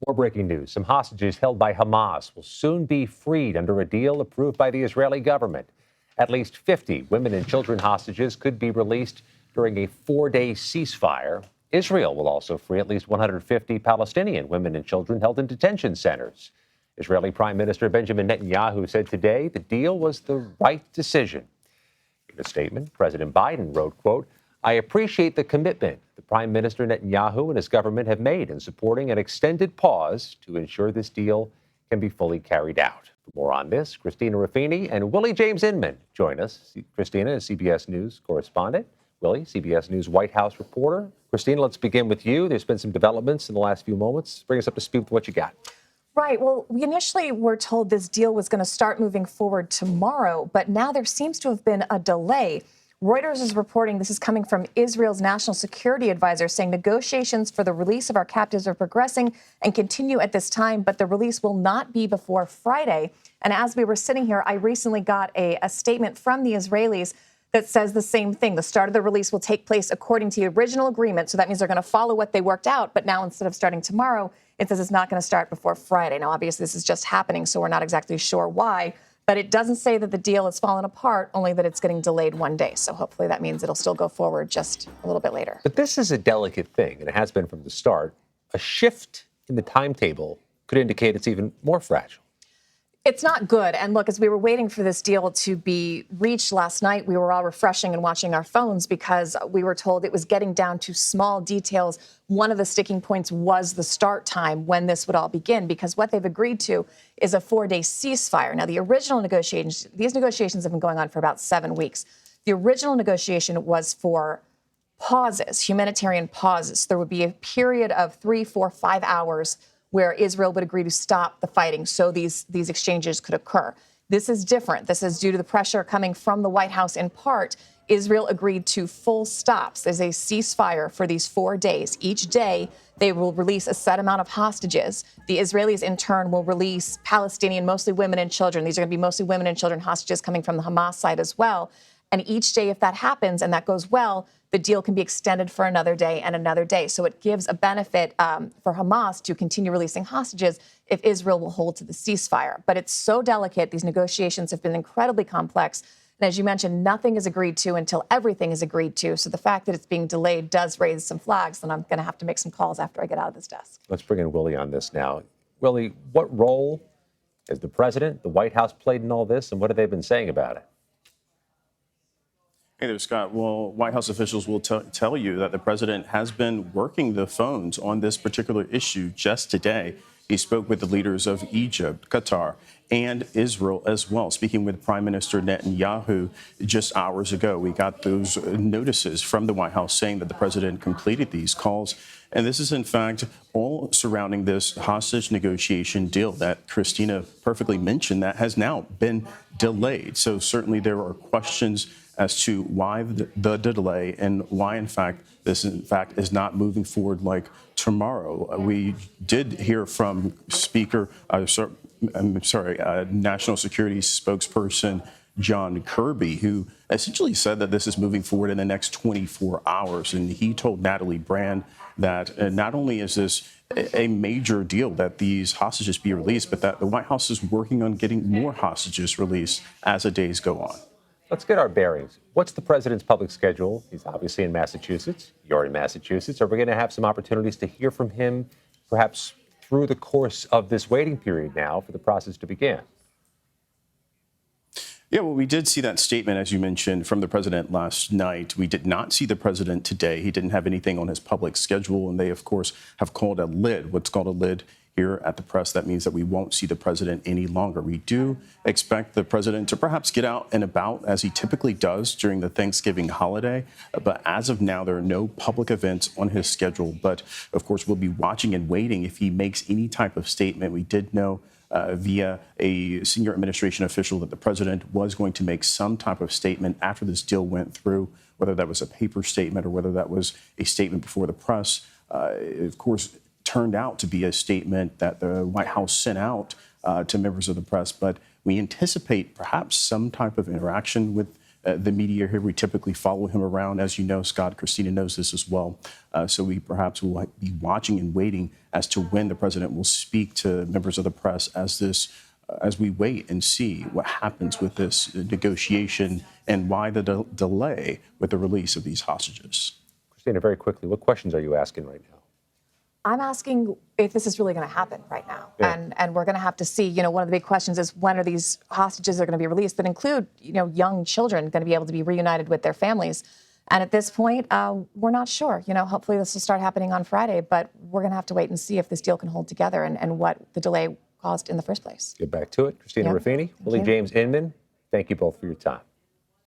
More breaking news. Some hostages held by Hamas will soon be freed under a deal approved by the Israeli government. At least 50 women and children hostages could be released during a 4-day ceasefire. Israel will also free at least 150 Palestinian women and children held in detention centers. Israeli Prime Minister Benjamin Netanyahu said today the deal was the right decision. In a statement, President Biden wrote, quote, "I appreciate the commitment the Prime Minister Netanyahu and his government have made in supporting an extended pause to ensure this deal can be fully carried out." For more on this, Christina Ruffini and Willie James Inman join us. Christina is CBS News correspondent. Willie, CBS News White House reporter. Christina, let's begin with you. There's been some developments in the last few moments. Bring us up to speed with what you got. Right. Well, we initially were told this deal was going to start moving forward tomorrow, but now there seems to have been a delay. Reuters is reporting, this is coming from Israel's national security advisor, saying negotiations for the release of our captives are progressing and continue at this time, but the release will not be before Friday. And as we were sitting here, I recently got a statement from the Israelis that says the same thing. The start of the release will take place according to the original agreement. So that means they're going to follow what they worked out. But now instead of starting tomorrow, it says it's not going to start before Friday. Now, obviously, this is just happening, so we're not exactly sure why. But it doesn't say that the deal has fallen apart, only that it's getting delayed one day. So hopefully that means it'll still go forward just a little bit later. But this is a delicate thing, and it has been from the start. A shift in the timetable could indicate it's even more fragile. It's not good. And look, as we were waiting for this deal to be reached last night, we were all refreshing and watching our phones because we were told it was getting down to small details. One of the sticking points was the start time when this would all begin, because what they've agreed to is a 4-day ceasefire. Now, the original negotiations, these negotiations have been going on for about 7 weeks. The original negotiation was for pauses, humanitarian pauses. There would be a period of 3, 4, 5 hours where Israel would agree to stop the fighting so these exchanges could occur. This is different. This is due to the pressure coming from the White House in part. Israel agreed to full stops. There's a ceasefire for these 4 days. Each day, they will release a set amount of hostages. The Israelis, in turn, will release Palestinian, mostly women and children. These are going to be mostly women and children hostages coming from the Hamas side as well. And each day, if that happens and that goes well, the deal can be extended for another day and another day. So it gives a benefit for Hamas to continue releasing hostages if Israel will hold to the ceasefire. But it's so delicate. These negotiations have been incredibly complex. And as you mentioned, nothing is agreed to until everything is agreed to. So the fact that it's being delayed does raise some flags. And I'm going to have to make some calls after I get out of this desk. Let's bring in Willie on this now. Willie, what role has the president, the White House played in all this, and what have they been saying about it? Hey there, Scott. Well, White House officials will tell you that the president has been working the phones on this particular issue just today. He spoke with the leaders of Egypt, Qatar, and Israel as well. Speaking with Prime Minister Netanyahu just hours ago, we got those notices from the White House saying that the president completed these calls. And this is, in fact, all surrounding this hostage negotiation deal that Christina perfectly mentioned that has now been delayed. So certainly there are questions as to why the delay and why, in fact, this, in fact, is not moving forward like tomorrow. We did hear from National Security spokesperson John Kirby, who essentially said that this is moving forward in the next 24 hours. And he told Natalie Brand that not only is this a major deal that these hostages be released, but that the White House is working on getting more hostages released as the days go on. Let's get our bearings. What's the president's public schedule? He's obviously in Massachusetts. You're in Massachusetts. Are we going to have some opportunities to hear from him, perhaps through the course of this waiting period now for the process to begin? Yeah, well, we did see that statement, as you mentioned, from the president last night. We did not see the president today. He didn't have anything on his public schedule, and they, of course, have called a lid, what's called a lid here at the press. That means that we won't see the president any longer. We do expect the president to perhaps get out and about as he typically does during the Thanksgiving holiday. But as of now, there are no public events on his schedule. But of course, we'll be watching and waiting if he makes any type of statement. We did know via a senior administration official that the president was going to make some type of statement after this deal went through, whether that was a paper statement or whether that was a statement before the press. Of course, turned out to be a statement that the White House sent out to members of the press. But we anticipate perhaps some type of interaction with the media here, we typically follow him around. As you know, Scott, Christina knows this as well. So we perhaps will be watching and waiting as to when the president will speak to members of the press as we wait and see what happens with this negotiation and why the delay with the release of these hostages. Christina, very quickly, what questions are you asking right now? I'm asking if this is really going to happen right now. Yeah. And we're going to have to see, one of the big questions is when are these hostages are going to be released that include, young children going to be able to be reunited with their families. And at this point, we're not sure. Hopefully this will start happening on Friday, but we're going to have to wait and see if this deal can hold together and what the delay caused in the first place. Get back to it. Christina Ruffini, Willie James Inman, thank you both for your time.